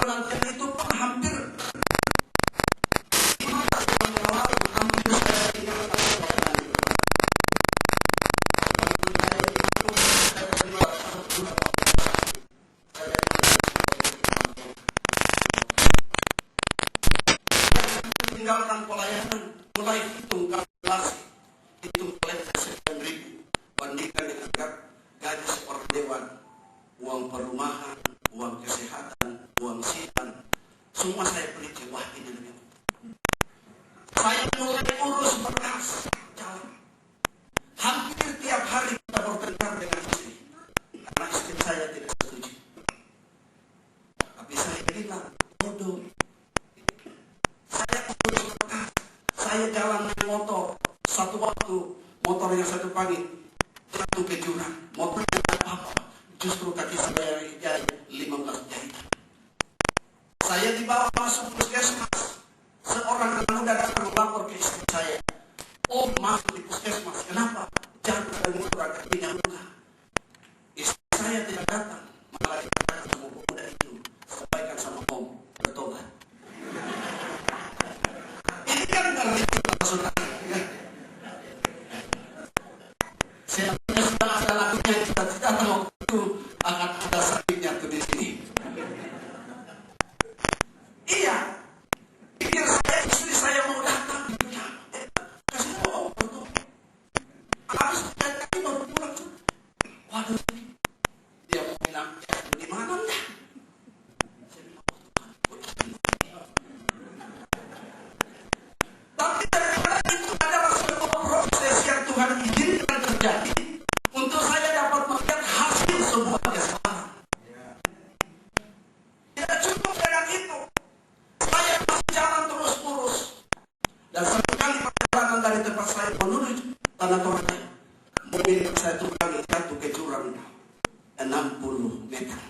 penantian itu pun hampir tinggalkan pelayanan, mulai hitung kalkulasi, hitung kolektif 9.000, bandingkan dengan gaji seorang dewan, uang perumahan, uang kesehatan, uang sitan, semua saya peliti. Wah, ini lebih. Saya mulai urus berkas jalan. Hampir tiap hari kita bertengkar dengan istri, karena istri saya tidak setuju. Tapi saya bilang, bodoh. Saya urus berkas, saya jalan naik motor. Satu waktu motornya satu pagi jatuh ke jurang. Motornya tidak apa-apa, justru kaki saya jahit 15 jahitan. Saya dibawa masuk puskesmas. Seorang anak muda datang melapor ke istri saya. Oh, masuk di puskesmas. Kenapa? Jatuh dari motor kakinya luka. Istri saya tidak datang, malah dikatakan sama pemuda itu, sampaikan sama Om, bertobat. Ini kan ngeri, saudara. Saya sudah ada lagunya, cita-cita waktu itu akan ada sakitnya tuh di sini. Iya, pikir saya istri saya mau datang gitu ya. Kasih tahu Om, habis tadi baru pulang tuh. Waduh, dia mau bilang, di mana nih? Tapi ternyata itu adalah sebuah proses yang Tuhan izinkan terjadi untuk saya dapat melihat hasil sebuah kesabaran. Tidak cukup dengan itu, saya masih jalan terus lurus. Dan sekali perjalanan dari tempat saya menuju Tanah Toraja, mobil yang saya tunggangi jatuh ke jurang 60 meter.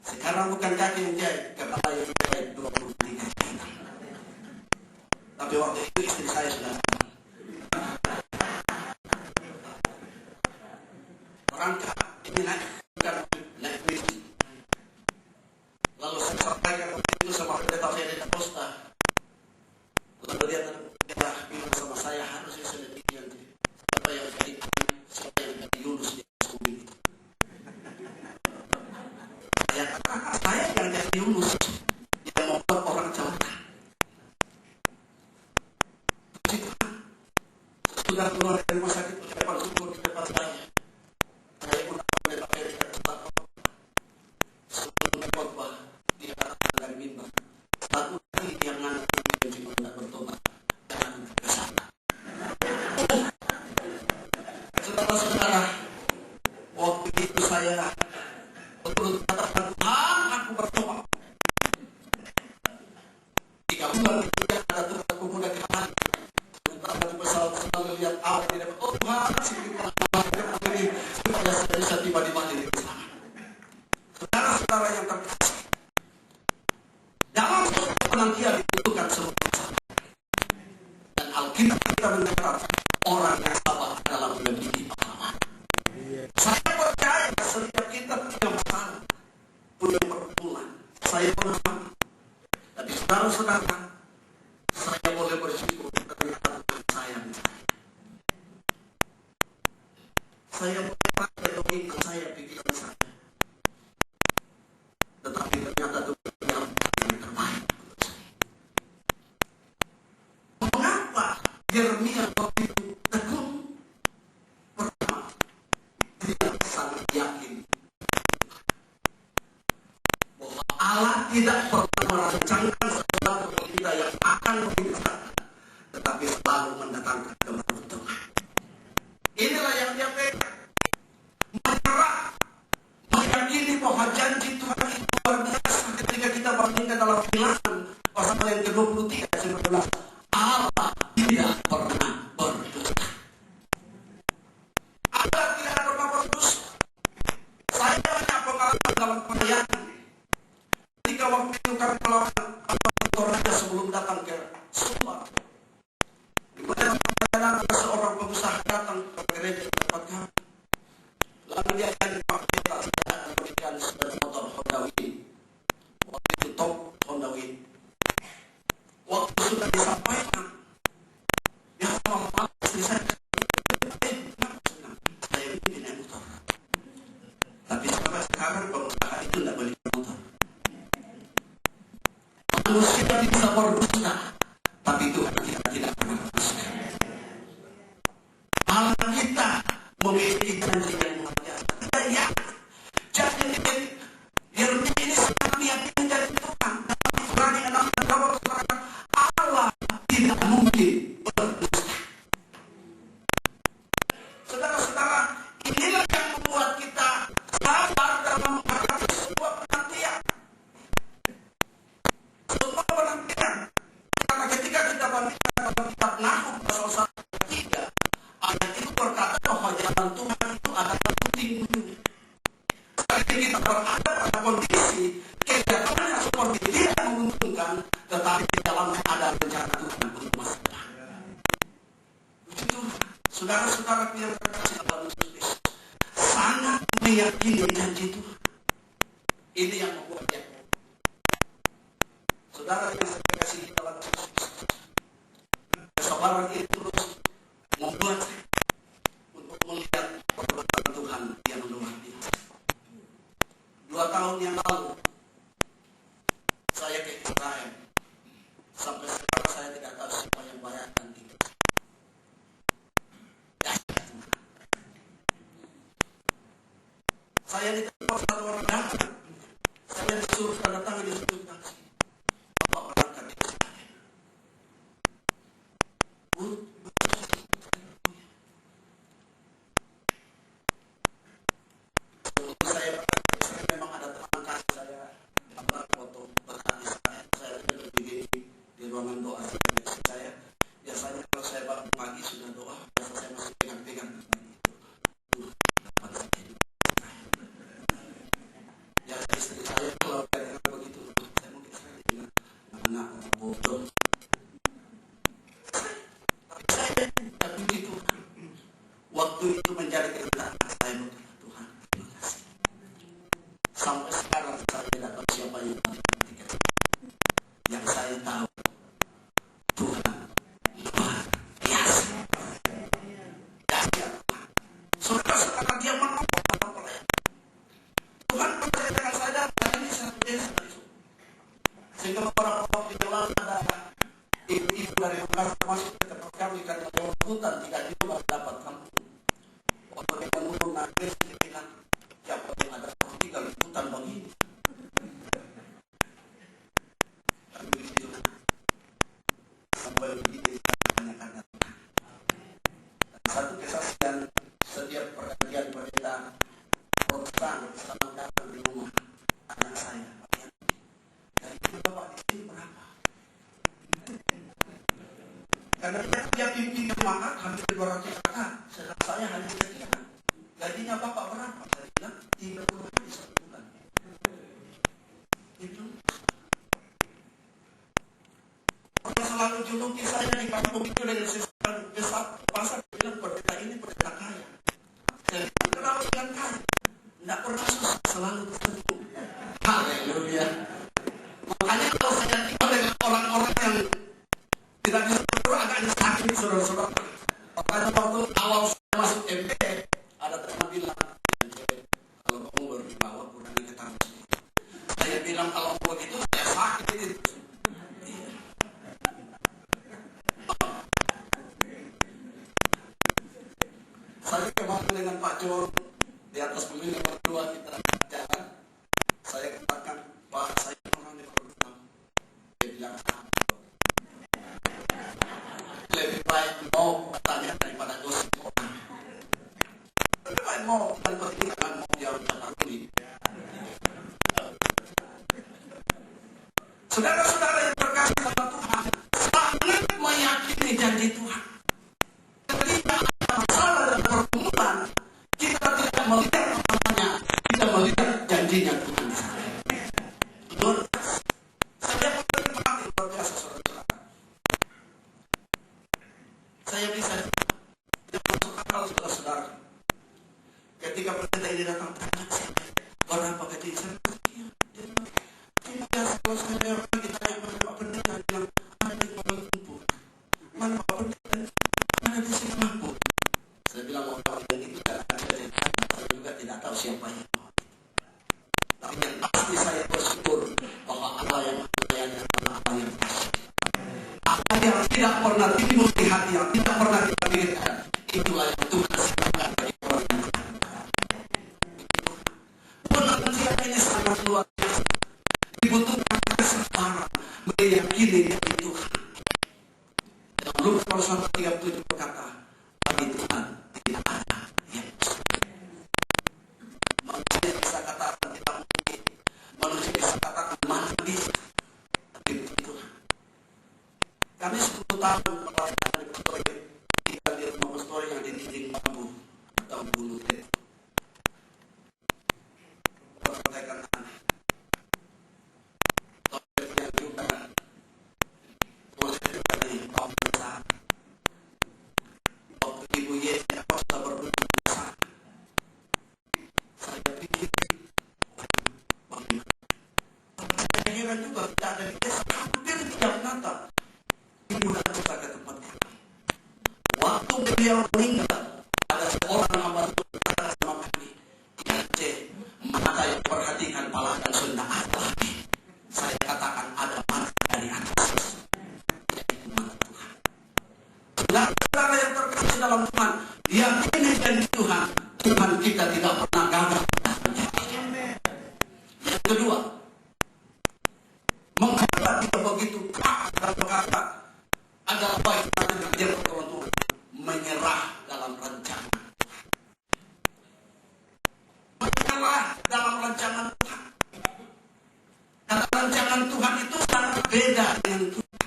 Sekarang bukan kaki yang jahit, kepala yang jahit 23 jahitan. Tapi waktu itu istri saya sudah datang. Berangkat, ini naik bis. Lalu saya sampaikan waktu itu sama pendeta Federa Costa. Lalu dia bilang sama saya, harusnya sedemikian. Siapa yang jadi Yunus di atas bumi itu. Saya katakan, saya yang jadi Yunus yang membuat orang celaka. Sudah keluar dari rumah sakit, depan syukur di depan saya. Saya pun pendeta Federa Costa. Sebelum khotbah, dia katakan dari mimbar, satu lagi yang anak yang tidak bertobat, jangan kesana. Saudara-saudara, waktu itu saya betul katakan, Tuhan, aku bertobat. 3 bulan kemudian ada Tuhan pemuda kembali. Sementara di pesawat selalu lihat awal di depan, oh Tuhan, sikit ini supaya saya bisa tiba di Bali dengan selamat. Saudara-saudara yang terkasih, dalam penantian dibutuhkan semua sabar. Dan Alkitab kita mencatat orang yang sabar adalah memiliki pahala. Saya percaya setiap kita punya masalah, punya pergumulan. Saya pernah. Tapi saudara-saudara, saya boleh bersyukur ternyata Tuhan sayang saya. Saya boleh pakai logika saya, pikiran saya. Tetapi ternyata Tuhan yang terbaik. Mengapa Yeremia waktu itu teguh? Pertama, dia sangat yakin bahwa Allah tidak pernah merancangkan sesuatu bagi kita yang akan membinasakan, tetapi selalu mendatangkan keberuntungan. Inilah yang dia pegang. Menyerah, meyakini bahwa janji Tuhan itu luar biasa. Ketika kita bandingkan dalam Bilangan pasal yang ke-23 19, Allah tidak pernah berdusta. Allah tidak pernah berdusta. Saya banyak pengalaman dalam pelayanan. Ketika waktu itu kami Karena pengusaha itu tidak boleh motor. Manusia bisa berdusta, tapi Tuhan kita tidak pernah berdusta. Allah kita memiliki janji yang luar biasa. Ya, jadi Yeremia ini sangat meyakini janji Tuhan. Berani menangkan jawab kepada Allah tidak mungkin berdusta. Saudara-saudara, inilah yang membuat kita sabar dalam menghadapi sebuah penantian. Sebuah penantian. Karena ketika kita bandingkan dalam kitab Nahum pasal 1-3, ayat itu berkata bahwa jalan Tuhan itu adalah putih-putih. Sekali kita berada pada kondisi kelihatannya seperti tidak menguntungkan, tetapi di dalamnya ada rencana Tuhan untuk masa depan. Begitu, saudara-saudara yang terkasih dalam Yesus, sangat meyakini janji Tuhan. Ini yang membuat dia. Saudara yang saya kasih dalam Yesus, kesabaran itu terus membuat saya untuk melihat perbuatan Tuhan yang luar biasa. 2 tahun yang lalu saya ke Israel. Sampai sekarang saya tidak tahu siapa yang bayarkan tiket. Saya ditempatkan satu orang datang. Saya disuruh tanda tangan di situ taksi. Bapak berangkat di Israel. Saya memang ada teman kasih saya gambar foto berkat Israel. Saya berdiri di ruangan doa saya. Biasanya kalau saya bangun pagi sudah doa, biasa saya masih pegang-pegang. Ya istri saya kalau dengan begitu, saya mungkin saya dengan anak bodoh. Tapi saya tidak begitu. Waktu itu menjadi kehendak saya berkata, Tuhan, terima kasih. Sampai sekarang saya tidak tahu siapa yang memberikan tiket. Yang saya tahu, Tuhan luar biasa. Dahsyat Tuhan. Saudara-saudara, dia menolong dalam pelayanan. Tuhan percaya dengan saya, dan ini sangat biasa. Sehingga beberapa waktu yang lalu ada ibu-ibu dari Bekasi masuk ke tempat kami karena lewat hutan, tidak juga dapat kampung. Waktu dia menurun nangis, dia bilang, siapa yang ada tinggal di hutan begini? Dan begitu, sampai begitu tanyakan. Dan satu kesaksian setiap pergantian pendeta Protestan selalu datang di rumah anak saya. Dan itu Bapak di sini berapa? Karena dia pimpin jemaat hampir 200 kakak, sedang saya hanya sekian. Gajinya Bapak berapa? Saya bilang 30 di 1 bulan. Itu. Orang selalu juluki saya di kampung itu dengan sesuatu besar pasar. Bilang pendeta ini pendeta kaya. Saya bilang kenapa dengan kaya? Tidak pernah susah, selalu tertentu. Haleluya. Makanya kalau saya tinggal dengan orang-orang yang tidak bisa berdoa, agaknya sakit, saudara-saudara. Makanya waktu awal saya masuk MP, ada teman bilang, kalau kamu berwibawa, kurangi ketahuan. Saya bilang kalau begitu saya sakit itu. Saya kemarin dengan Pak Jor di atas pemilik berdua kita jalan. Saya katakan, Pak, saya orang di program. Dia bilang, lebih baik mau bertanya daripada gosip orang. Lebih baik mau dan bertindak mau jauh dalam ini. Saudara-saudara yang terkasih dalam Tuhan, sangat meyakini janji Tuhan. Ketika ada masalah dan pergumulan, kita tidak melihat namanya, kita melihat janjinya Tuhan. Luar biasa. Saya menikmati luar biasa, saudara-saudara. Saya bisa masuk akal, saudara-saudara. Ketika pendeta ini datang tanya saya, berapa gaji saya? Terima kasih kalau saya kita yang Pak Pendeta bilang ada di Kuala Lumpur. Mana Pak Pendeta? Mana di Singapura? Saya bilang orang yang itu tidak ada. Saya juga tidak tahu siapa yang mau. Tapi yang pasti saya bersyukur bahwa Allah yang melayani adalah Allah yang kasih. Allah yang tidak pernah timbul di hati, yang tidak pernah kita pikirkan, itulah yang Tuhan siapkan bagi orang yang berangkat. Penantian ini sangat luar biasa. Dibutuhkan kesabaran, meyakini dari Tuhan. Dalam Lukas pasal 37 berkata, bagi Tuhan tidak ada yang mustahil. Manusia bisa katakan tidak mungkin, manusia bisa katakan mana bisa, tapi bagi Tuhan. Kami 10 tahun pelayanan di Pastoria, tinggal di rumah Pastoria yang di dinding bambu atau bulu itu. Perhatikan aneh. Toiletnya juga toilet dari bambu besar. Waktu Ibu Yesya Costa berduduk besar, saya pikir bagaimana? Saya kira juga tidak ada di desa, hampir tiap Natal Ibu datang ke tempat kita. Waktu beliau meninggal, ada seorang hamba Tuhan berkata sama kami, "Ya, mata yang perhatikan palakan sudah ada lagi." Saya katakan ada mata dari atas, yaitu mata Tuhan. Saudara yang terkasih dalam Tuhan, yakini dari Tuhan, Tuhan kita tidak pernah gagal. Yang kedua, mengapa kita begitu keras dalam berkata adalah baik nanti menjadi Tuhan, menyerah dalam rancangan, menyerah dalam rancangan Tuhan. Karena rancangan Tuhan itu sangat beda dengan Tuhan.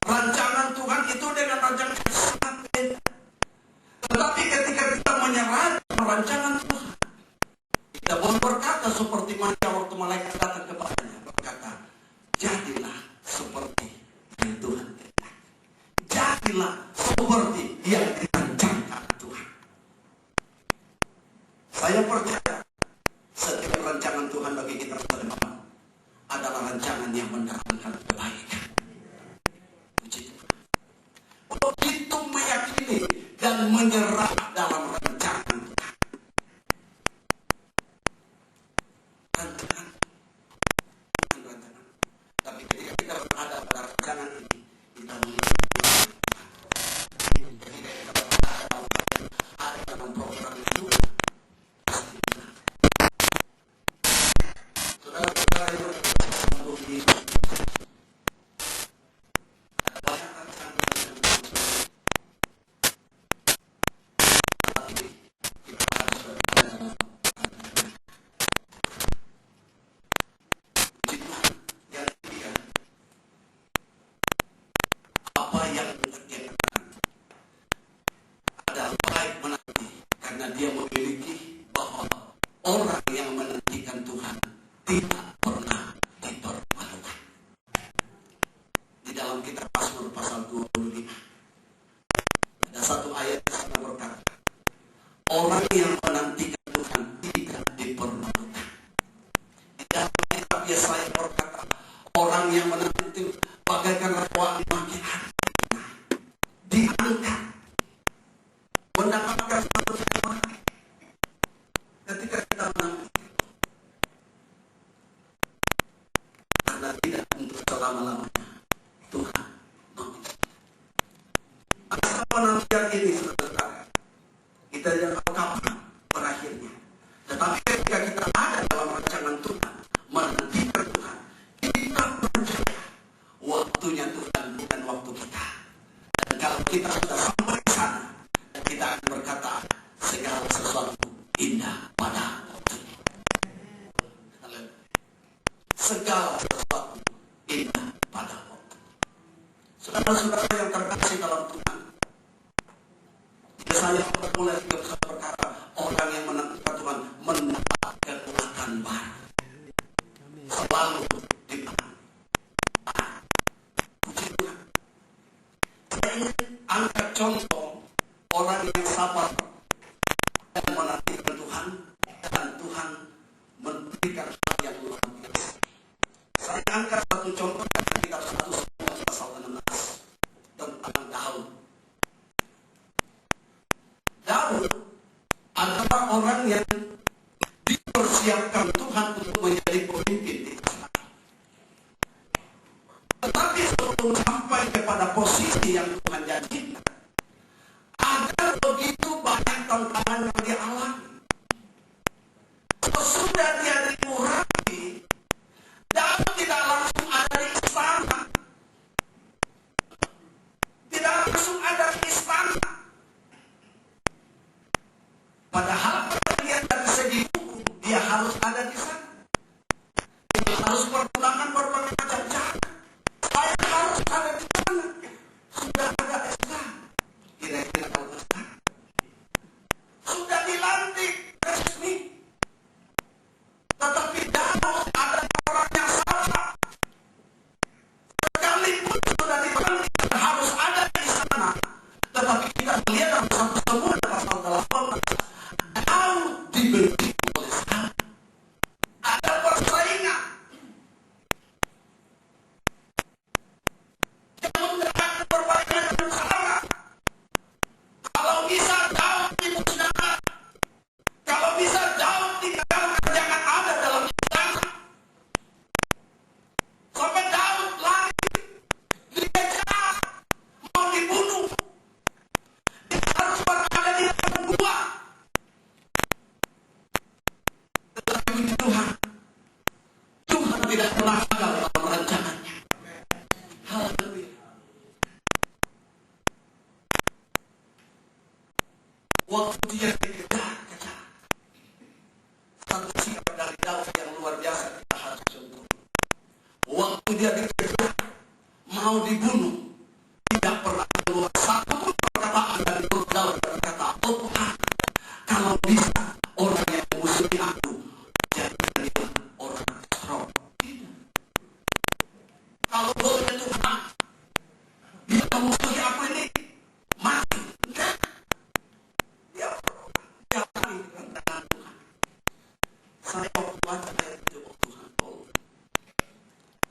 Rancangan Tuhan itu dengan rancangan yang sangat beda. Tetapi ketika kita menyerah dalam rancangan Tuhan, kita boleh berkata seperti Maria waktu malaikat datang kepadanya, berkata, jadilah seperti yang Tuhan kehendaki. Jadilah seperti yang dirancangkan Tuhan. Saya percaya setiap rancangan Tuhan bagi kita ke depan adalah rancangan yang mendatangkan kebaikan. Puji Tuhan. Begitu meyakini dan menyerah dalam rancangan Tuhan. Rancangan. Bukan rancangan. Tapi ketika kita berada pada rancangan ini, kita mengerti ketika kita berada dalam program itu, pasti benar. Saudara-saudara yang berkata di ada banyak rancangan yang tapi kita harus berada dalam rancangan. Puji Tuhan. Yang ketiga, apa yang dia katakan adalah baik menanti, karena dia memiliki bahwa orang yang menantikan Tuhan tidak pernah dipermalukan. Di dalam kitab Mazmur pasal 25 ada satu ayat yang sana berkata, orang yang menantikan Tuhan tidak dipermalukan. Di dalam kitab Yesaya berkata, orang yang menanti bagaikan rawa makin diangkat, mendapatkan satu kekuatan. Ketika kita menanti, karena tidak untuk selama-lamanya, Tuhan menguji. Asal penantian ini, saudara, kita jangan tahu kapan berakhirnya. Tetapi ketika kita ada dalam rancangan Tuhan, menantikan Tuhan, kita percaya waktunya Tuhan bukan waktu kita. Dan kalau kita sudah sampai di sana, kita akan berkata segala sesuatu indah pada waktunya. Segala sesuatu indah pada waktunya. Saudara-saudara yang terkasih dalam Tuhan, saya mulai bisa berkata, orang yang menantikan Tuhan mendapat kekuatan baru. Selalu di depan. Puji Tuhan. Saya ingin angkat contoh orang yang sabar dan menantikan Tuhan, dan Tuhan memberikan hal yang luar biasa. Saya angkat satu contoh dari kitab 1 Samuel pasal 16 tentang Daud. Daud adalah orang yang mempersiapkan Tuhan untuk menjadi pemimpin di Israel. Tetapi sebelum sampai kepada posisi yang Tuhan janjikan, ada begitu banyak tantangan yang dialami. Sesudah dia dimurapi, Daud tidak langsung ada di istana. Tidak langsung ada di istana. Padahal dia dari segi hukum, dia harus ada di sana. Dia harus pergunakan berbagai macam cara. Saya harus ada di sana. Sudah ada SK. Kira-kira tahu SK? Sudah dilantik resmi. Tetapi Daud ada orang yang salah. Sekalipun sudah dilantik harus ada di sana. Tetapi kita melihat dalam 1 Samuel pasal 18. Daud dibenci oleh Saul. Ada persaingan. Yang menggerakkan berbagai macam cara. Kalau bisa Daud dimusnahkan. Kalau bisa Daud ditinggalkan, jangan ada dalam istana. Sampai Daud lari, dikejar, mau dibunuh. Dia harus berada di dalam gua. Tetapi puji Tuhan, Tuhan tidak pernah gagal dalam rancangannya. Haleluya. Waktu dia dikejar-kejar, satu sikap dari Daud yang luar biasa kita harus contoh. Waktu dia dikejar, mau dibunuh, tidak pernah keluar